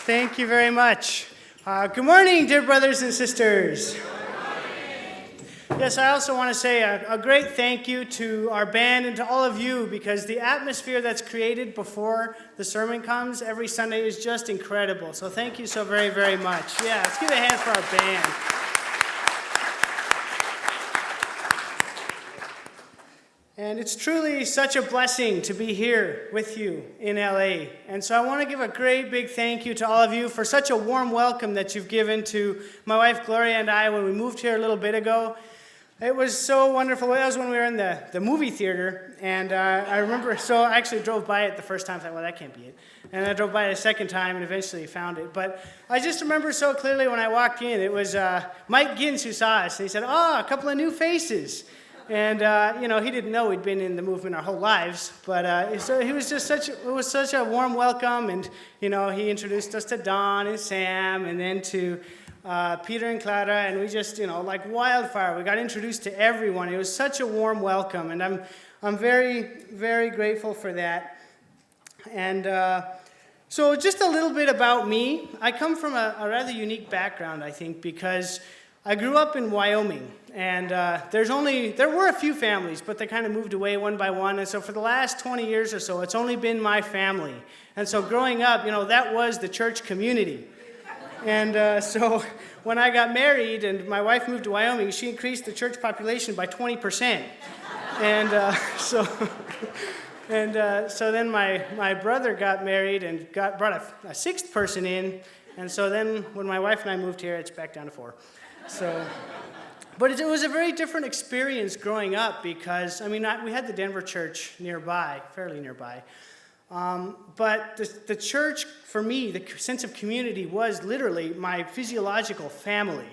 Thank you very much. Good morning, dear brothers and sisters. Yes, I also want to say a great thank you to our band and to all of you, because the atmosphere that's created before the sermon comes every Sunday is just incredible. So thank you so very, very much. Yeah, let's give a hand for our band. And it's truly such a blessing to be here with you in LA. And so I want to give a great big thank you to all of you for such a warm welcome that you've given to my wife Gloria and I when we moved here a little bit ago. It was so wonderful. That was when we were in the movie theater, and I remember, so I actually drove by it the first time, thought, well, that can't be it. And I drove by it a second time and eventually found it. But I just remember so clearly when I walked in, it was Mike Gins who saw us, and he said, a couple of new faces. And, he didn't know we'd been in the movement our whole lives, but so it was such a warm welcome, and, he introduced us to Don and Sam, and then to Peter and Clara, and we just, like wildfire, we got introduced to everyone. It was such a warm welcome, and I'm very, very grateful for that. And so just a little bit about me. I come from a rather unique background, I think, because I grew up in Wyoming, and there were a few families, but they kind of moved away one by one, and so for the last 20 years or so, it's only been my family. And so growing up, that was the church community. And so when I got married and my wife moved to Wyoming, she increased the church population by 20%. And so then my brother got married and brought a sixth person in. And so then when my wife and I moved here, it's back down to 4. But it was a very different experience growing up because, we had the Denver church nearby, fairly nearby. But the church, for me, the sense of community was literally my physiological family.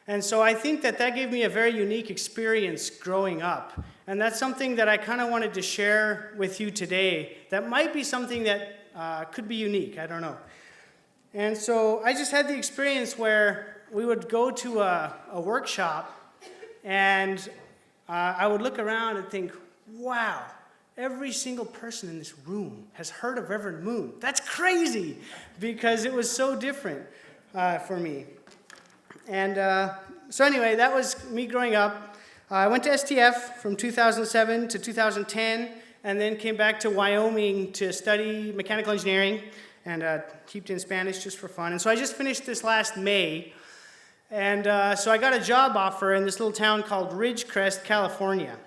And so I think that gave me a very unique experience growing up. And that's something that I kind of wanted to share with you today. That might be something that could be unique, I don't know. And so I just had the experience where we would go to a workshop, and I would look around and think, wow, every single person in this room has heard of Reverend Moon. That's crazy, because it was so different for me. And so anyway, that was me growing up. I went to STF from 2007 to 2010, and then came back to Wyoming to study mechanical engineering, and kept in Spanish just for fun. And so I just finished this last May. And so I got a job offer in this little town called Ridgecrest, California.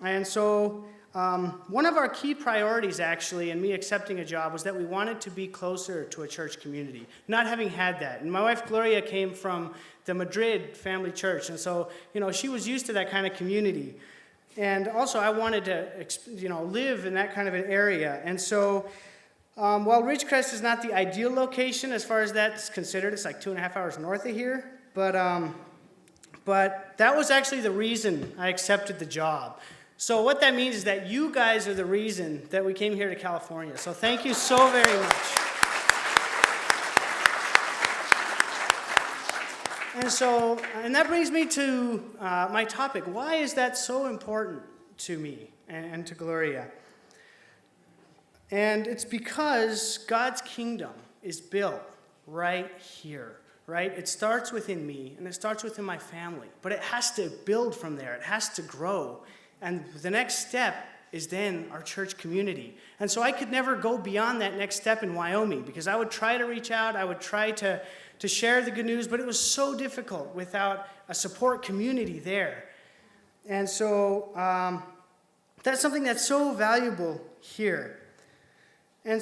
And so one of our key priorities, actually, in me accepting a job was that we wanted to be closer to a church community, not having had that. And my wife, Gloria, came from the Madrid family church. And so, she was used to that kind of community. And also, I wanted to, live in that kind of an area. And so while Ridgecrest is not the ideal location as far as that's considered, it's like 2.5 hours north of here. But that was actually the reason I accepted the job. So what that means is that you guys are the reason that we came here to California. So thank you so very much. And that brings me to my topic. Why is that so important to me and to Gloria? And it's because God's kingdom is built right here. Right? It starts within me, and it starts within my family. But it has to build from there. It has to grow. And the next step is then our church community. And so I could never go beyond that next step in Wyoming, because I would try to reach out, I would try to share the good news, but it was so difficult without a support community there. And so that's something that's so valuable here. And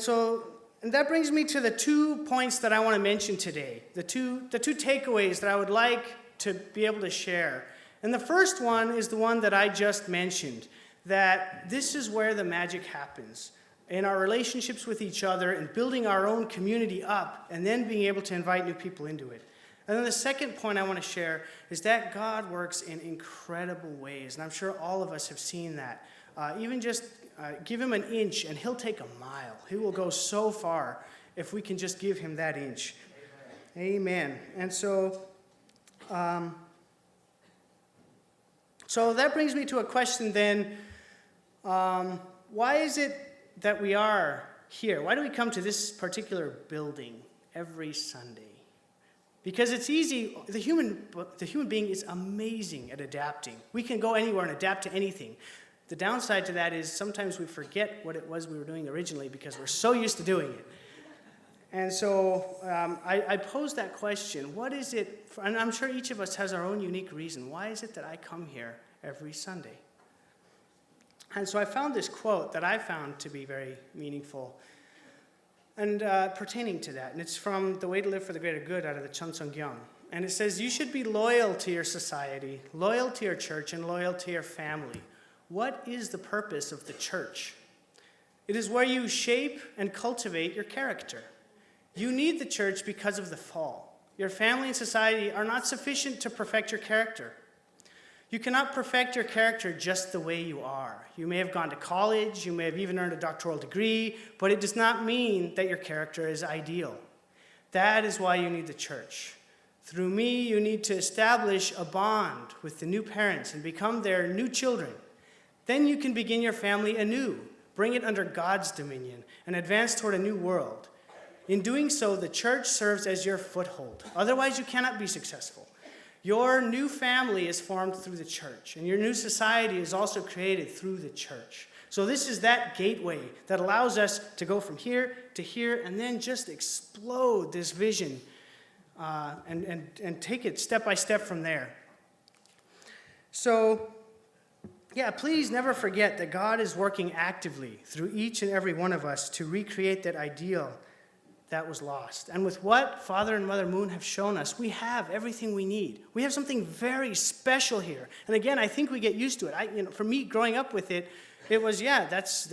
that brings me to the 2 points that I want to mention today, the two takeaways that I would like to be able to share. And the first one is the one that I just mentioned, that this is where the magic happens, in our relationships with each other and building our own community up and then being able to invite new people into it. And then the second point I want to share is that God works in incredible ways, and I'm sure all of us have seen that. Even just give him an inch, and he'll take a mile. He will go so far if we can just give him that inch. Amen. And so that brings me to a question then. Why is it that we are here? Why do we come to this particular building every Sunday. Because it's easy, the human being is amazing at adapting. We can go anywhere and adapt to anything. The downside to that is sometimes we forget what it was we were doing originally because we're so used to doing it. And so I posed that question, what is it, and I'm sure each of us has our own unique reason, why is it that I come here every Sunday? And so I found this quote that I found to be very meaningful and pertaining to that. And it's from The Way to Live for the Greater Good out of the Cheonsong-gyeong. And it says, you should be loyal to your society, loyal to your church, and loyal to your family. What is the purpose of the church? It is where you shape and cultivate your character. You need the church because of the fall. Your family and society are not sufficient to perfect your character. You cannot perfect your character just the way you are. You may have gone to college, you may have even earned a doctoral degree, but it does not mean that your character is ideal. That is why you need the church. Through me, you need to establish a bond with the new parents and become their new children. Then you can begin your family anew, bring it under God's dominion, and advance toward a new world. In doing so, the church serves as your foothold. Otherwise, you cannot be successful. Your new family is formed through the church, and your new society is also created through the church. So this is that gateway that allows us to go from here to here and then just explode this vision and take it step by step from there. So, yeah, please never forget that God is working actively through each and every one of us to recreate that ideal that was lost. And with what Father and Mother Moon have shown us, we have everything we need. We have something very special here. And again, I think we get used to it. For me, growing up with it, it was, that's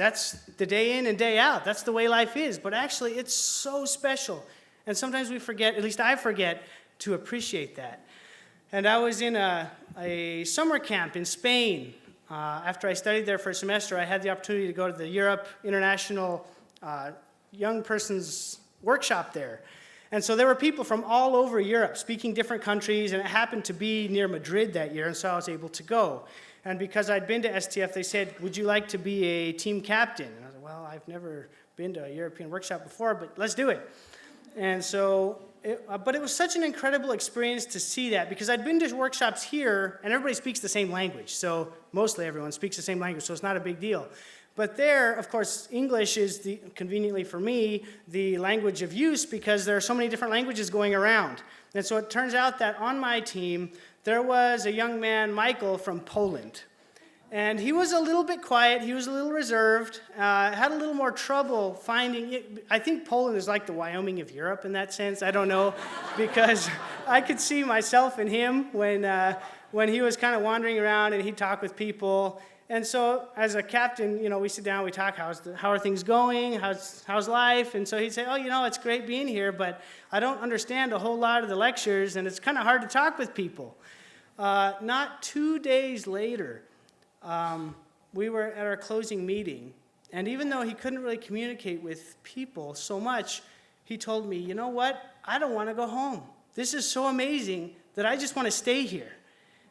the day in and day out. That's the way life is. But actually, it's so special. And sometimes we forget, at least I forget, to appreciate that. And I was in a summer camp in Spain. After I studied there for a semester, I had the opportunity to go to the Europe International Young Persons Workshop there. And so there were people from all over Europe speaking different countries, and it happened to be near Madrid that year, and so I was able to go. And because I'd been to STF, they said, would you like to be a team captain? And I was like, well, I've never been to a European workshop before, but let's do it. And so, but it was such an incredible experience to see that, because I'd been to workshops here, and everybody speaks the same language. So mostly everyone speaks the same language, so it's not a big deal. But there, of course, English is, conveniently for me, the language of use, because there are so many different languages going around. And so it turns out that on my team, there was a young man, Michael, from Poland. And he was a little bit quiet, he was a little reserved, had a little more trouble finding it. I think Poland is like the Wyoming of Europe in that sense, I don't know, because I could see myself in him when he was kind of wandering around and he'd talk with people. And so as a captain, we sit down, we talk, how are things going, how's life? And so he'd say, it's great being here, but I don't understand a whole lot of the lectures, and it's kind of hard to talk with people. Not 2 days later, we were at our closing meeting, and even though he couldn't really communicate with people so much, he told me, you know what, I don't want to go home. This is so amazing that I just want to stay here.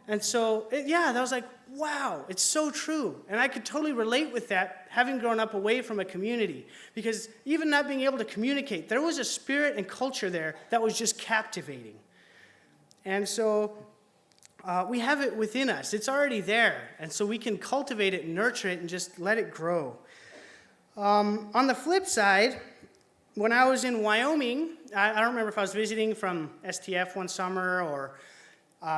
And so, that was like, wow, it's so true. And I could totally relate with that, having grown up away from a community. Because even not being able to communicate, there was a spirit and culture there that was just captivating. And so we have it within us. It's already there. And so we can cultivate it and nurture it and just let it grow. On the flip side, when I was in Wyoming, I don't remember if I was visiting from STF one summer or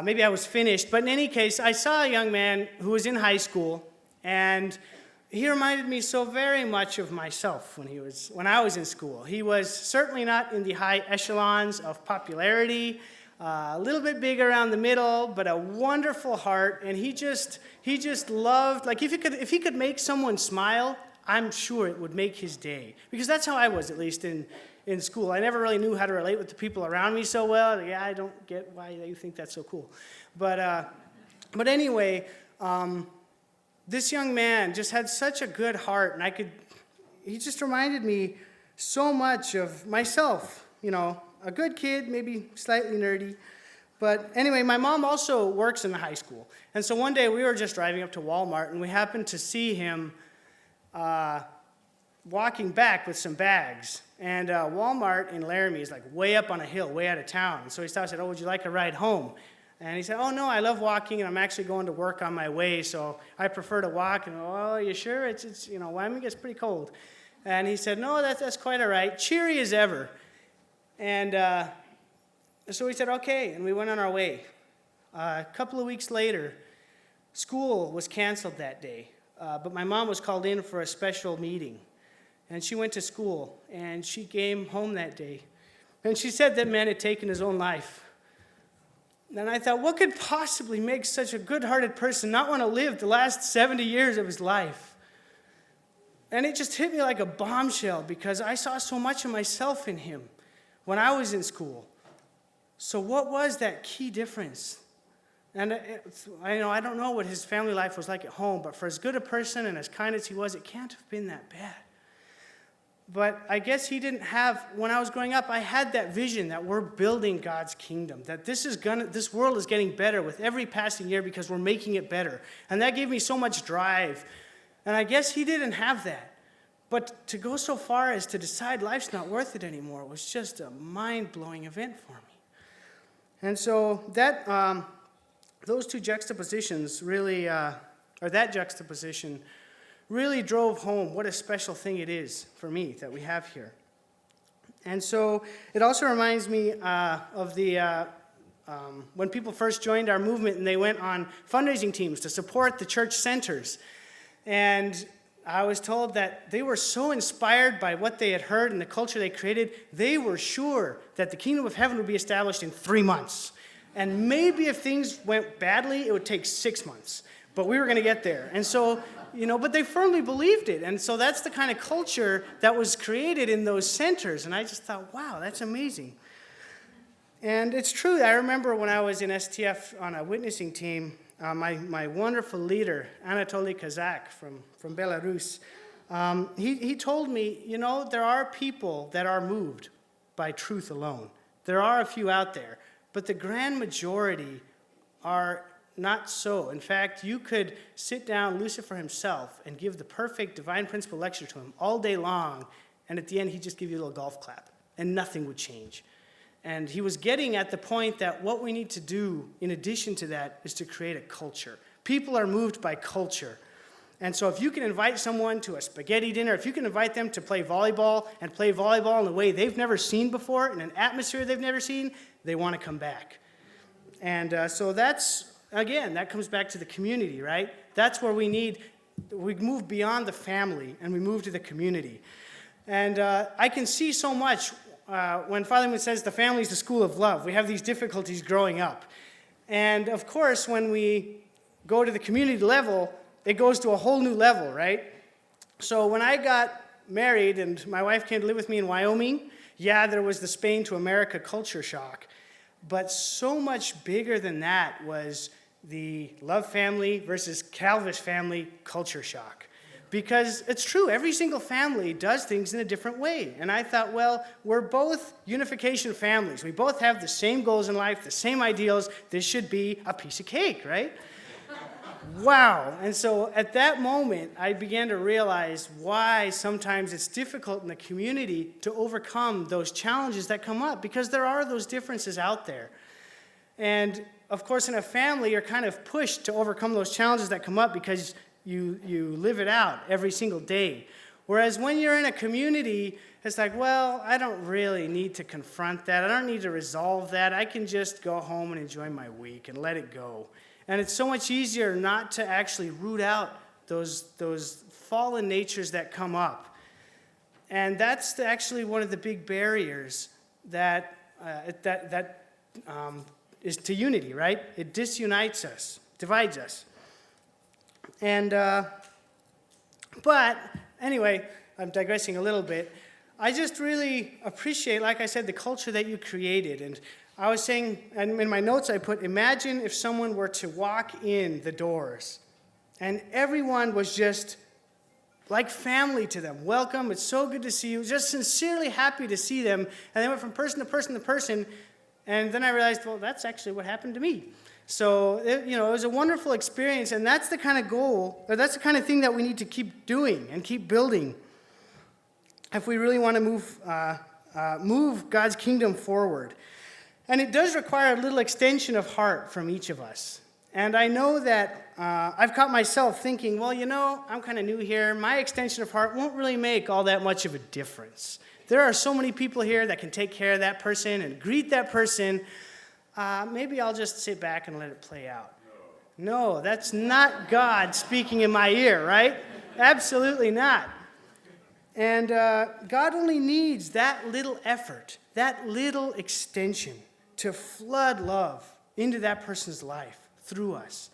maybe I was finished, but in any case, I saw a young man who was in high school, and he reminded me so very much of myself when I was in school. He was certainly not in the high echelons of popularity, a little bit big around the middle, but a wonderful heart, and he just loved, like if he could make someone smile, I'm sure it would make his day, because that's how I was, at least in school. I never really knew how to relate with the people around me so well. Yeah, I don't get why you think that's so cool. But anyway, this young man just had such a good heart, and he just reminded me so much of myself, a good kid, maybe slightly nerdy. But anyway, my mom also works in the high school. And so one day we were just driving up to Walmart, and we happened to see him walking back with some bags. And Walmart in Laramie is like way up on a hill, way out of town. And so he stopped and said, "Oh, would you like a ride home?" And he said, "Oh, no, I love walking, and I'm actually going to work on my way, so I prefer to walk." And, "Oh, you sure? It's Wyoming gets pretty cold." And he said, "No, that's quite all right. Cheery as ever." And so we said, "Okay," and we went on our way. A couple of weeks later, school was canceled that day, but my mom was called in for a special meeting. And she went to school, and she came home that day. And she said that man had taken his own life. And I thought, what could possibly make such a good-hearted person not want to live the last 70 years of his life? And it just hit me like a bombshell, because I saw so much of myself in him when I was in school. So what was that key difference? And I don't know what his family life was like at home, but for as good a person and as kind as he was, it can't have been that bad. But I guess he didn't have, when I was growing up, I had that vision that we're building God's kingdom, that this world is getting better with every passing year because we're making it better. And that gave me so much drive. And I guess he didn't have that. But to go so far as to decide life's not worth it anymore was just a mind-blowing event for me. And so those two juxtapositions really, that juxtaposition really drove home what a special thing it is for me that we have here. And so it also reminds me of when people first joined our movement and they went on fundraising teams to support the church centers. And I was told that they were so inspired by what they had heard and the culture they created, they were sure that the kingdom of heaven would be established in 3 months. And maybe if things went badly, it would take 6 months. But we were going to get there. And so, but they firmly believed it. And so that's the kind of culture that was created in those centers. And I just thought, wow, that's amazing. And it's true. I remember when I was in STF on a witnessing team, my wonderful leader, Anatoly Kazak from Belarus, he told me, there are people that are moved by truth alone. There are a few out there. But the grand majority are not so. In fact, you could sit down Lucifer himself and give the perfect divine principle lecture to him all day long, and at the end he'd just give you a little golf clap, and nothing would change. And he was getting at the point that what we need to do in addition to that is to create a culture. People are moved by culture. And so if you can invite someone to a spaghetti dinner, if you can invite them to play volleyball in a way they've never seen before, in an atmosphere they've never seen, they want to come back. And so that comes back to the community, right? That's where we move beyond the family and we move to the community. And I can see so much when Father Moon says the family is the school of love. We have these difficulties growing up. And of course, when we go to the community level, it goes to a whole new level, right? So when I got married and my wife came to live with me in Wyoming, there was the Spain to America culture shock. But so much bigger than that was the Love family versus Calvish family culture shock. Because it's true, every single family does things in a different way. And I thought, well, we're both unification families. We both have the same goals in life, the same ideals. This should be a piece of cake, right? Wow. And so at that moment, I began to realize why sometimes it's difficult in the community to overcome those challenges that come up, because there are those differences out there. And of course, in a family, you're kind of pushed to overcome those challenges that come up because you live it out every single day. Whereas when you're in a community, it's like, well, I don't really need to confront that. I don't need to resolve that. I can just go home and enjoy my week and let it go. And it's so much easier not to actually root out those fallen natures that come up. And that's actually one of the big barriers that is to unity, right? It disunites us, divides us. And, but anyway, I'm digressing a little bit. I just really appreciate, like I said, the culture that you created. And I was saying, and in my notes I put, imagine if someone were to walk in the doors and everyone was just like family to them. Welcome, it's so good to see you. Just sincerely happy to see them. And they went from person to person to person. And then I realized, well, that's actually what happened to me. So, it was a wonderful experience. And that's the kind of goal, or that's the kind of thing that we need to keep doing and keep building. if we really want to move God's kingdom forward. And it does require a little extension of heart from each of us. And I know that I've caught myself thinking, well, I'm kind of new here. My extension of heart won't really make all that much of a difference. There are so many people here that can take care of that person and greet that person. Maybe I'll just sit back and let it play out. No, that's not God speaking in my ear, right? Absolutely not. And God only needs that little effort, that little extension to flood love into that person's life through us.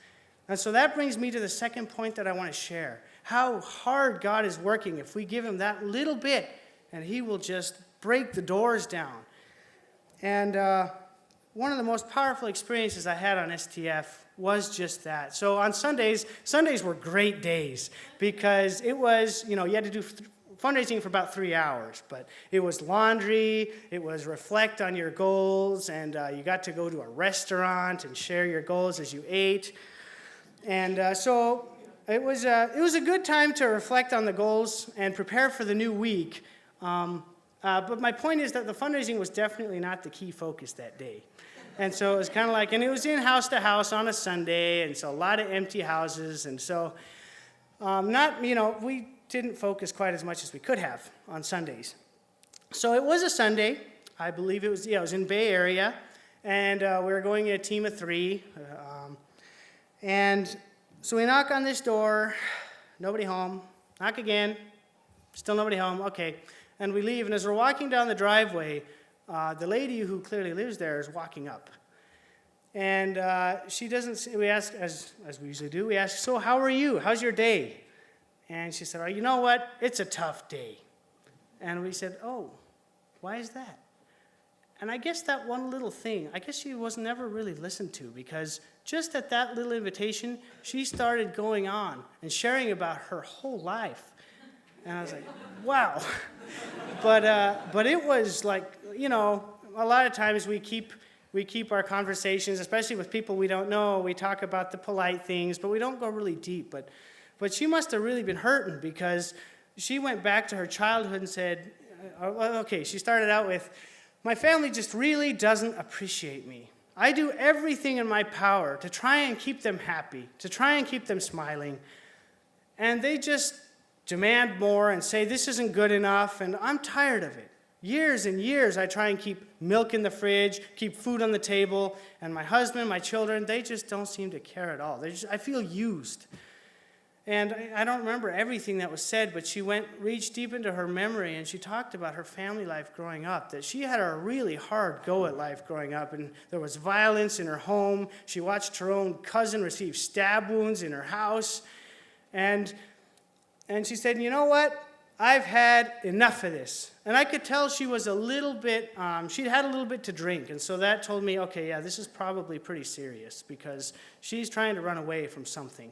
And so that brings me to the second point that I want to share. How hard God is working if we give him that little bit, and he will just break the doors down. And one of the most powerful experiences I had on STF was just that. So on Sundays were great days because it was, you had to do fundraising for about 3 hours, but it was laundry, it was reflect on your goals, and you got to go to a restaurant and share your goals as you ate. And so it was a good time to reflect on the goals and prepare for the new week. But my point is that the fundraising was definitely not the key focus that day. And so it was kind of like, and it was in house to house on a Sunday, and so a lot of empty houses, and so we didn't focus quite as much as we could have on Sundays. So it was a Sunday. I believe it was in Bay Area, and we were going in a team of 3. And so we knock on this door, nobody home. Knock again, still nobody home. Okay, and we leave. And as we're walking down the driveway, the lady who clearly lives there is walking up. And she doesn't. We ask, as we usually do, we ask, so how are you? How's your day? And she said, oh, you know what? It's a tough day. And we said, oh, why is that? And I guess that one little thing, I guess she was never really listened to, because just at that little invitation, she started going on and sharing about her whole life. And I was like, wow. But it was like, a lot of times we keep our conversations, especially with people we don't know, we talk about the polite things, but we don't go really deep. But she must have really been hurting, because she went back to her childhood and said, she started out with, my family just really doesn't appreciate me. I do everything in my power to try and keep them happy, to try and keep them smiling, and they just demand more and say this isn't good enough, and I'm tired of it. Years and years I try and keep milk in the fridge, keep food on the table, and my husband, my children, they just don't seem to care at all. I feel used. And I don't remember everything that was said, but she reached deep into her memory, and she talked about her family life growing up, that she had a really hard go at life growing up, and there was violence in her home. She watched her own cousin receive stab wounds in her house. And she said, you know what? I've had enough of this. And I could tell she was a little bit, she'd had a little bit to drink, and so that told me, okay, yeah, this is probably pretty serious, because she's trying to run away from something.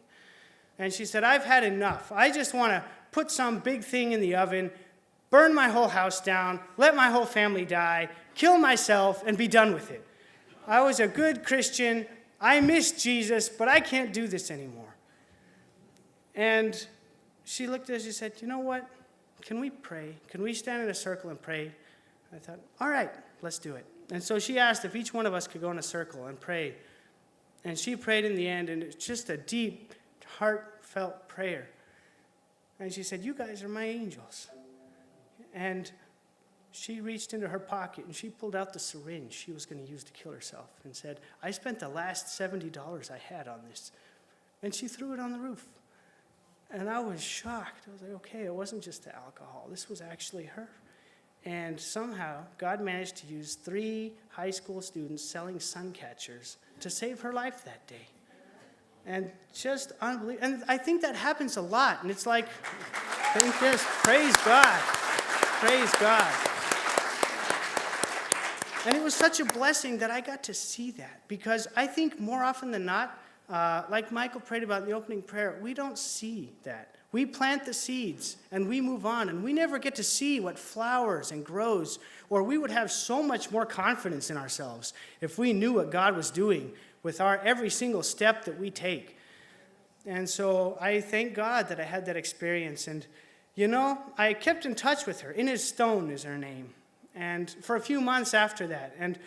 And she said, I've had enough. I just want to put some big thing in the oven, burn my whole house down, let my whole family die, kill myself, and be done with it. I was a good Christian. I miss Jesus, but I can't do this anymore. And she looked at us and she said, you know what? Can we pray? Can we stand in a circle and pray? I thought, all right, let's do it. And so she asked if each one of us could go in a circle and pray. And she prayed in the end, and it's just a deep, heartfelt prayer. And she said, you guys are my angels. And she reached into her pocket and she pulled out the syringe she was going to use to kill herself and said, I spent the last $70 I had on this. And she threw it on the roof. And I was shocked. I was like, okay, it wasn't just the alcohol. This was actually her. And somehow God managed to use 3 high school students selling sun catchers to save her life that day. And just unbelievable. And I think that happens a lot. And it's like, thank this. Praise God. Praise God. And it was such a blessing that I got to see that. Because I think more often than not, like Michael prayed about in the opening prayer, we don't see that. We plant the seeds and we move on, and we never get to see what flowers and grows, or we would have so much more confidence in ourselves if we knew what God was doing with our every single step that we take. And so I thank God that I had that experience. And I kept in touch with her. Inez Stone is her name. And for a few months after that. And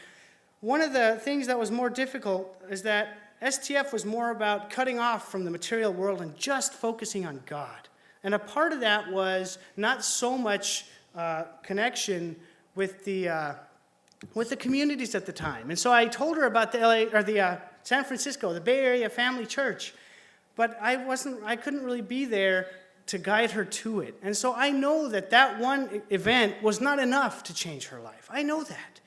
one of the things that was more difficult is that STF was more about cutting off from the material world and just focusing on God. And a part of that was not so much connection with the communities at the time. And so I told her about the San Francisco, the Bay Area Family Church, but I couldn't really be there to guide her to it. And so I know that one event was not enough to change her life. I know that.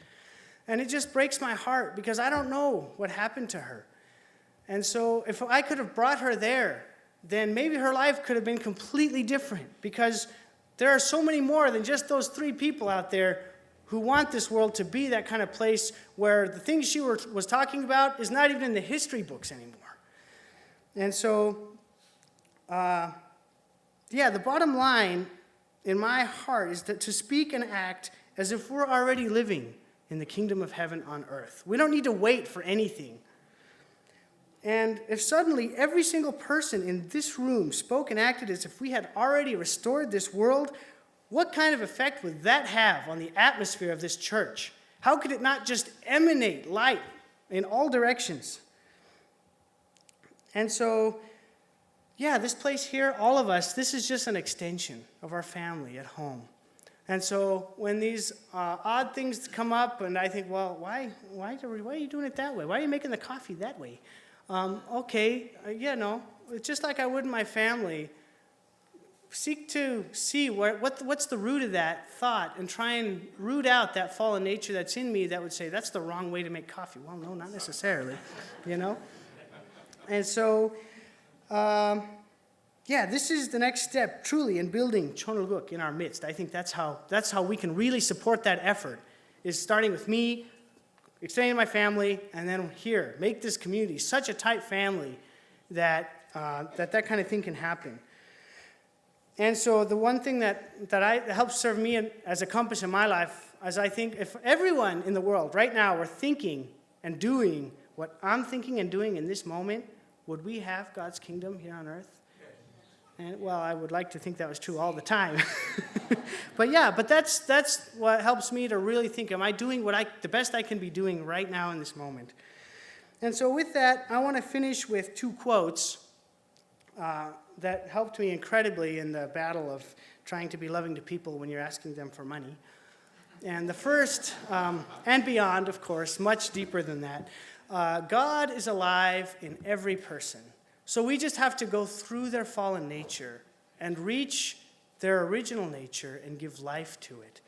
And it just breaks my heart because I don't know what happened to her. And so if I could have brought her there, then maybe her life could have been completely different, because there are so many more than just those 3 people out there who want this world to be that kind of place where the things she was talking about is not even in the history books anymore. And so, the bottom line in my heart is that to speak and act as if we're already living in the kingdom of heaven on earth. We don't need to wait for anything. And if suddenly every single person in this room spoke and acted as if we had already restored this world, what kind of effect would that have on the atmosphere of this church? How could it not just emanate light in all directions? And so, this place here, all of us, this is just an extension of our family at home. And so when these odd things come up, and I think, well, why are you doing it that way? Why are you making the coffee that way? It's just like I would in my family. Seek to see what's the root of that thought and try and root out that fallen nature that's in me that would say, that's the wrong way to make coffee. Well, no, not necessarily, And so, this is the next step, truly, in building Chonolguk in our midst. I think that's how we can really support that effort, is starting with me, extending my family, and then here, make this community such a tight family that kind of thing can happen. And so the one thing that helps serve me as a compass in my life is I think if everyone in the world right now were thinking and doing what I'm thinking and doing in this moment, would we have God's kingdom here on earth? And I would like to think that was true all the time. but that's what helps me to really think, am I doing the best I can be doing right now in this moment? And so with that, I want to finish with 2 quotes that helped me incredibly in the battle of trying to be loving to people when you're asking them for money. And the first, and beyond, of course, much deeper than that, God is alive in every person. So we just have to go through their fallen nature and reach their original nature and give life to it.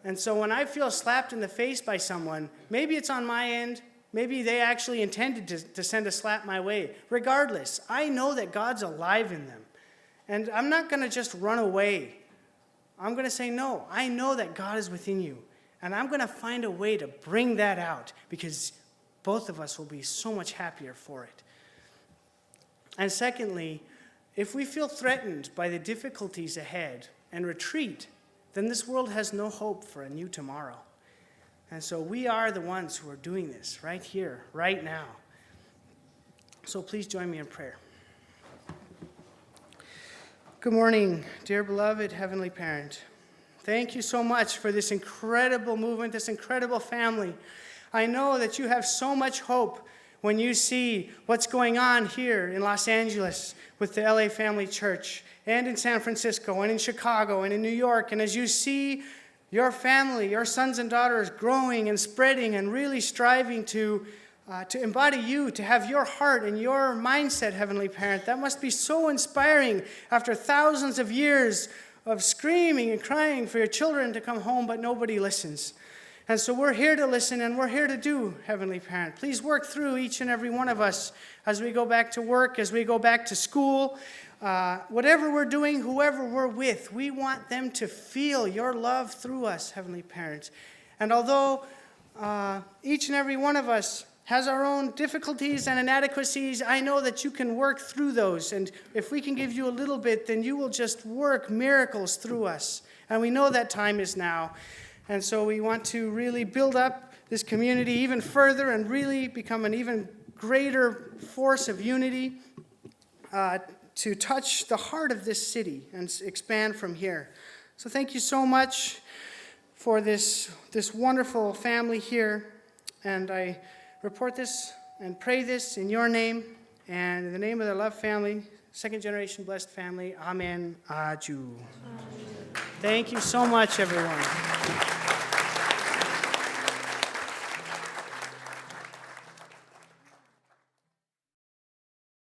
And so when I feel slapped in the face by someone, maybe it's on my end, maybe they actually intended to send a slap my way. Regardless, I know that God's alive in them. And I'm not going to just run away. I'm going to say, no, I know that God is within you. And I'm going to find a way to bring that out, because both of us will be so much happier for it. And secondly, if we feel threatened by the difficulties ahead and retreat, then this world has no hope for a new tomorrow. And so we are the ones who are doing this right here, right now. So please join me in prayer. Good morning, dear beloved Heavenly Parent. Thank you so much for this incredible movement, this incredible family. I know that you have so much hope when you see what's going on here in Los Angeles with the LA Family Church, and in San Francisco, and in Chicago, and in New York, and as you see your family, your sons and daughters growing and spreading and really striving to embody you, to have your heart and your mindset, Heavenly Parent, that must be so inspiring after thousands of years of screaming and crying for your children to come home, but nobody listens. And so we're here to listen, and we're here to do, Heavenly Parent. Please work through each and every one of us as we go back to work, as we go back to school. Whatever we're doing, whoever we're with, we want them to feel your love through us, Heavenly Parent. And although each and every one of us has our own difficulties and inadequacies, I know that you can work through those. And if we can give you a little bit, then you will just work miracles through us. And we know that time is now. And so we want to really build up this community even further and really become an even greater force of unity to touch the heart of this city and expand from here. So thank you so much for this wonderful family here. And I report this and pray this in your name and in the name of the Love family, second generation blessed family. Amen. Aju. Thank you so much, everyone.